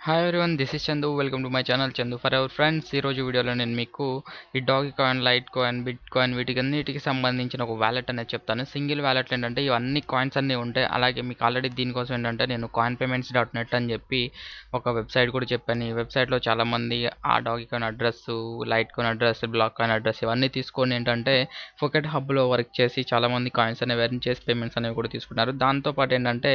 Hi everyone, this is Chandu. Welcome to my channel Chandu for our friends. ఈరోజు వీడియోలో నేను మీకు ఈ Dogecoin, Litecoin, Bitcoin వీటికన్నిటికి సంబంధించిన ఒక వ్యాలెట్ అనేది చెప్తాను. సింగిల్ వ్యాలెట్లు ఏంటంటే ఇవన్నీ కాయిన్స్ అన్నీ ఉంటాయి. అలాగే మీకు ఆల్రెడీ దీనికోసం ఏంటంటే నేను coinpayments.net అని చెప్పి ఒక వెబ్సైట్ కూడా చెప్పాను. ఈ వెబ్సైట్లో చాలామంది ఆ Dogecoin address, Litecoin address, Blackcoin address ఇవన్నీ తీసుకొని ఏంటంటే ఫోకెట్ హబ్లో వర్క్ చేసి చాలామంది కాయిన్స్ అనేవి ఎర్న్ చేసి పేమెంట్స్ అనేవి కూడా తీసుకున్నారు. దాంతోపాటు ఏంటంటే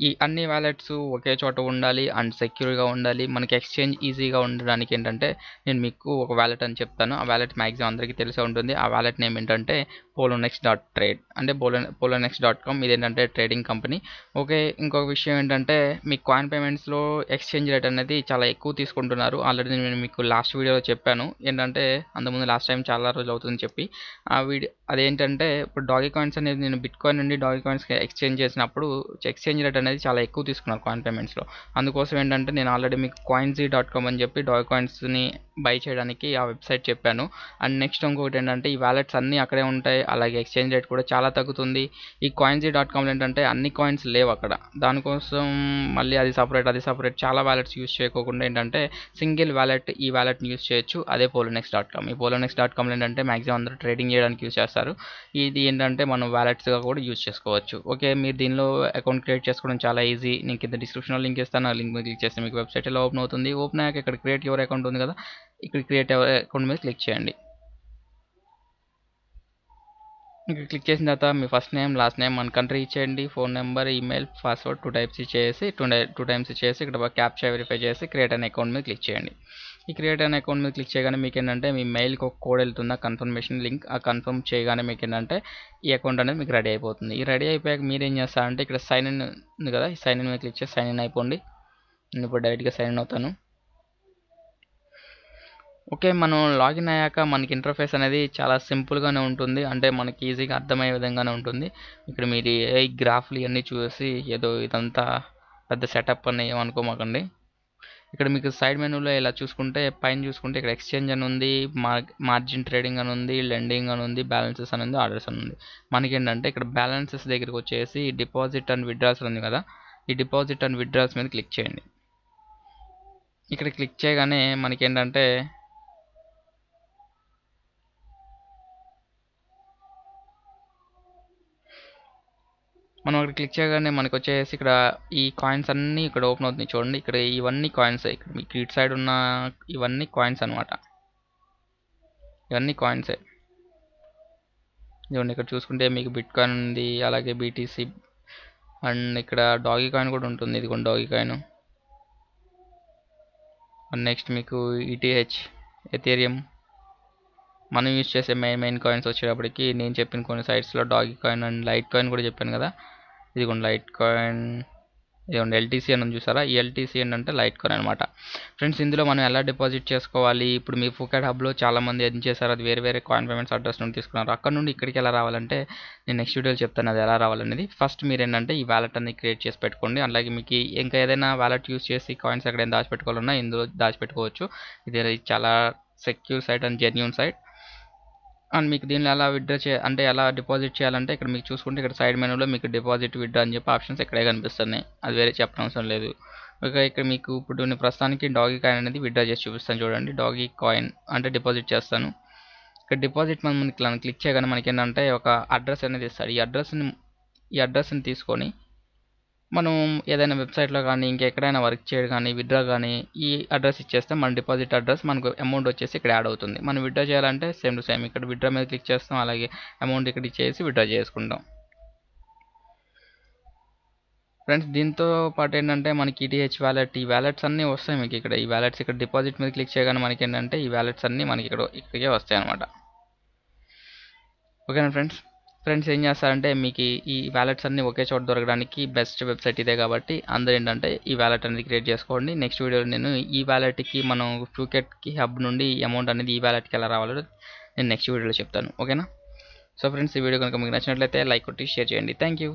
ఈ అన్ని వ్యాలెట్స్ ఒకే చోట ఉండాలి అండ్ సెక్యూర్గా ఉండాలి, మనకి ఎక్స్చేంజ్ ఈజీగా ఉండడానికి ఏంటంటే నేను మీకు ఒక వ్యాలెట్ అని చెప్తాను. ఆ వ్యాలెట్ మ్యాక్సిమం అందరికీ తెలిసే ఉంటుంది. ఆ వ్యాలెట్ నేమ్ ఏంటంటే polonex.trade అంటే polonex.com. ఇదేంటంటే ట్రేడింగ్ కంపెనీ. ఓకే, ఇంకొక విషయం ఏంటంటే మీ కాయిన్ పేమెంట్స్లో ఎక్స్చేంజ్ రేట్ అనేది చాలా ఎక్కువ తీసుకుంటున్నారు. ఆల్రెడీ నేను మీకు లాస్ట్ వీడియోలో చెప్పాను. ఏంటంటే అంతకుముందు లాస్ట్ టైం చాలా రోజులు అవుతుందని చెప్పి ఆ వీడియో అదేంటంటే ఇప్పుడు డాగి కాయిన్స్ అనేది నేను బిట్ కాయిన్ నుండి డాగి కాయిన్స్కి ఎక్స్చేంజ్ చేసినప్పుడు ఎక్స్చేంజ్ రేట్ అనేది చాలా ఎక్కువ తీసుకున్నారు కాయిన్ పేమెంట్స్లో. అందుకోసం ఏంటంటే నేను ఆల్రెడీ మీకు coinz.com అని చెప్పి డాగి కాయిన్స్ని బై చేయడానికి ఆ వెబ్సైట్ చెప్పాను. అండ్ నెక్స్ట్ ఇంకొకటి ఏంటంటే ఈ వ్యాలెట్స్ అన్నీ అక్కడే ఉంటాయి, అలాగే ఎక్స్చేంజ్ రేట్ కూడా చాలా తగ్గుతుంది. ఈ coinz.comలో ఏంటంటే అన్ని కాయిన్స్ లేవు అక్కడ. దానికోసం మళ్ళీ అది సపరేట్ చాలా వ్యాలెట్స్ యూస్ చేయకోకుండా ఏంటంటే సింగిల్ వ్యాలెట్ ఈ వ్యాలెట్ని యూస్ చేయొచ్చు. అదే polonex.com. ఈ polonex.comలో ఏంటంటే మ్యాక్సిమం అందరూ ట్రేడింగ్ చేయడానికి యూస్ చేస్తారు. ఇది ఏంటంటే మనం వ్యాలెట్స్గా కూడా యూజ్ చేసుకోవచ్చు. ఓకే, మీరు దీనిలో అకౌంట్ క్రియేట్ చేసుకోవడం చాలా ఈజీ. నేను కింద డిస్క్రిప్షన్లో లింక్ ఇస్తాను. ఆ లింక్ మీద క్లిక్ చేస్తే మీకు వెబ్సైట్ ఎలా ఓపెన్ అవుతుంది. ఓపెన్ అయ్యాక ఇక్కడ క్రియేట్ యువర్ అకౌంట్ ఉంది కదా, ఇక్కడ క్రియేట్ యువర్ అకౌంట్ మీద క్లిక్ చేయండి. ఇక్కడ క్లిక్ చేసిన తర్వాత మీ ఫస్ట్ నేమ్, లాస్ట్ నేమ్, మన కంట్రీ ఇచ్చేయండి, phone number, email, password 2 times ఇచ్చేసి ఇక్కడ క్యాప్చా వెరిఫై చేసి క్రియేట్ అనే అకౌంట్ మీద క్లిక్ చేయండి. ఈ క్రియేట్ అనే అకౌంట్ మీద క్లిక్ చేయగానే మీకు ఏంటంటే మీ మెయిల్కి ఒక కోడ్ వెళ్తుంది, కన్ఫర్మేషన్ లింక్. ఆ కన్ఫర్మ్ చేయగానే మీకు ఏంటంటే ఈ అకౌంట్ అనేది మీకు రెడీ అయిపోతుంది. ఈ రెడీ అయిపోయాక మీరు ఏం చేస్తారంటే ఇక్కడ సైన్ ఇన్ ఉంది కదా, ఈ సైన్ ఇన్ మీద క్లిక్ చేసి సైన్ ఇన్ అయిపోండి. నేను ఇప్పుడు డైరెక్ట్గా సైన్ ఇన్ అవుతాను. ఓకే, మనం లాగిన్ అయ్యాక మనకి ఇంటర్ఫేస్ అనేది చాలా సింపుల్గానే ఉంటుంది. అంటే మనకి ఈజీగా అర్థమయ్యే విధంగానే ఉంటుంది. ఇక్కడ మీరు ఏ గ్రాఫ్లు ఇవన్నీ చూసి ఏదో ఇదంతా పెద్ద సెటప్ అని ఏమనుకోమాకండి. ఇక్కడ మీకు సైడ్ మెనూలో ఇలా చూసుకుంటే పైన చూసుకుంటే ఇక్కడ ఎక్స్చేంజ్ అని ఉంది, మార్జిన్ ట్రేడింగ్ అని ఉంది, లెండింగ్ అని ఉంది, బ్యాలెన్సెస్ అని ఉంది, ఆర్డర్స్ అని ఉంది. మనకి ఏంటంటే ఇక్కడ బ్యాలెన్సెస్ దగ్గరికి వచ్చేసి డిపాజిట్ అండ్ విత్డ్రాల్స్ ఉంది కదా, ఈ డిపాజిట్ అండ్ విత్డ్రాల్స్ మీద క్లిక్ చేయండి. ఇక్కడ క్లిక్ చేయగానే మనకి ఏంటంటే మనం ఇక్కడ క్లిక్ చేయగానే మనకు వచ్చేసి ఇక్కడ ఈ కాయిన్స్ అన్నీ ఇక్కడ ఓపెన్ అవుతున్నాయి చూడండి. ఇక్కడ ఇవన్నీ కాయిన్స్, ఇక్కడ మీకు ఇటు సైడ్ ఉన్న ఇవన్నీ కాయిన్స్ అనమాట. ఇవన్నీ కాయిన్సే. ఇదిగోండి ఇక్కడ చూసుకుంటే మీకు బిట్ కాయిన్ ఉంది, అలాగే బీటీసీ అండ్ ఇక్కడ డాగి కాయిన్ కూడా ఉంటుంది. ఇదిగోండి డాగి కాయిన్. అండ్ నెక్స్ట్ మీకు ఈటీహెచ్, ఎథేరియం. మనం యూజ్ చేసే మెయిన్ కాయిన్స్ వచ్చేటప్పటికి నేను చెప్పిన కొన్ని సైట్స్లో డాగి కాయిన్ అండ్ లైట్ కాయిన్ కూడా చెప్పాను కదా, ఇదిగోండి లైట్ కాయిన్. ఇదిగోండి ఎల్టీసీ అని చూసారా, ఈ ఎల్టీసీ ఏంటంటే లైట్ కాయిన్ అనమాట. ఫ్రెండ్స్, ఇందులో మనం ఎలా డిపాజిట్ చేసుకోవాలి, ఇప్పుడు మీ ఫోకెట్ హబ్లో చాలామంది ఏం చేశారు, అది వేరే కాయిన్ పేమెంట్స్ అడ్రస్ నుండి తీసుకున్నారు. అక్కడ నుండి ఇక్కడికి ఎలా రావాలంటే నేను నెక్స్ట్ వీడియోలో చెప్తాను అది ఎలా రావాలనేది. ఫస్ట్ మీరు ఏంటంటే ఈ వ్యాలెట్ అనేది క్రియేట్ చేసి పెట్టుకోండి. అలాగే మీకు ఇంకా ఏదైనా వ్యాలెట్ యూస్ చేసి కాయిన్స్ ఎక్కడైనా దాచిపెట్టుకోవాలన్నా ఇందులో దాచిపెట్టుకోవచ్చు. ఇది చాలా secure site and genuine site. And మీకు దీనిలో ఎలా విత్డ్రా అంటే ఎలా డిపాజిట్ చేయాలంటే ఇక్కడ మీకు చూసుకుంటే ఇక్కడ సైడ్ మెనూలో మీకు డిపాజిట్, విత్డ్రా అని చెప్పి ఆప్షన్స్ ఇక్కడే కనిపిస్తున్నాయి. అది వేరే చెప్పనవసరం లేదు. ఓకే, ఇక్కడ మీకు ఇప్పుడు నేను ప్రస్తుతానికి డాగి కాయిన్ అనేది విత్డ్రా చేసి చూపిస్తాను చూడండి. డాగి కాయిన్ అంటే డిపాజిట్ చేస్తాను. ఇక్కడ డిపాజిట్ మనం క్లిక్ చేయగానే మనకి ఏంటంటే ఒక అడ్రస్ అనేది ఇస్తాడు. ఈ అడ్రస్ని తీసుకొని మనం ఏదైనా వెబ్సైట్లో కానీ ఇంకెక్కడైనా వర్క్ చేయడం కానీ విత్డ్రా కానీ ఈ అడ్రస్ ఇచ్చేస్తే మన డిపాజిట్ అడ్రస్ మనకు అమౌంట్ వచ్చేసి ఇక్కడ యాడ్ అవుతుంది. మనం విత్డ్రా చేయాలంటే సేమ్ టు సేమ్ ఇక్కడ విత్డ్రా మీద క్లిక్ చేస్తాం, అలాగే అమౌంట్ ఇక్కడ ఇచ్చేసి విత్డ్రా చేసుకుంటాం. ఫ్రెండ్స్, దీంతో పాటు ఏంటంటే మనకి ఈటీహెచ్ వ్యాలెట్, ఈ వ్యాలెట్స్ అన్నీ వస్తాయి మీకు ఇక్కడ. ఈ వ్యాలెట్స్ ఇక్కడ డిపాజిట్ మీద క్లిక్ చేయగానే మనకి ఏంటంటే ఈ వ్యాలెట్స్ అన్నీ మనకి ఇక్కడికే వస్తాయి అనమాట. ఓకేనా ఫ్రెండ్స్ ఏం చేస్తారంటే మీకు ఈ వ్యాలెట్స్ అన్నీ ఒకే చోట దొరకడానికి బెస్ట్ వెబ్సైట్ ఇదే కాబట్టి అందరూ ఏంటంటే ఈ వ్యాలెట్ అనేది క్రియేట్ చేసుకోండి. నెక్స్ట్ వీడియోలో నేను ఈ వ్యాలెట్కి మనం ఫూకెట్కి హబ్ నుండి అమౌంట్ అనేది ఈ వ్యాలెట్కి ఎలా రావాలో నేను నెక్స్ట్ వీడియోలో చెప్తాను. ఓకేనా? సో ఫ్రెండ్స్, ఈ వీడియో కనుక మీకు నచ్చినట్లయితే లైక్ కొట్టి షేర్ చేయండి. Thank you.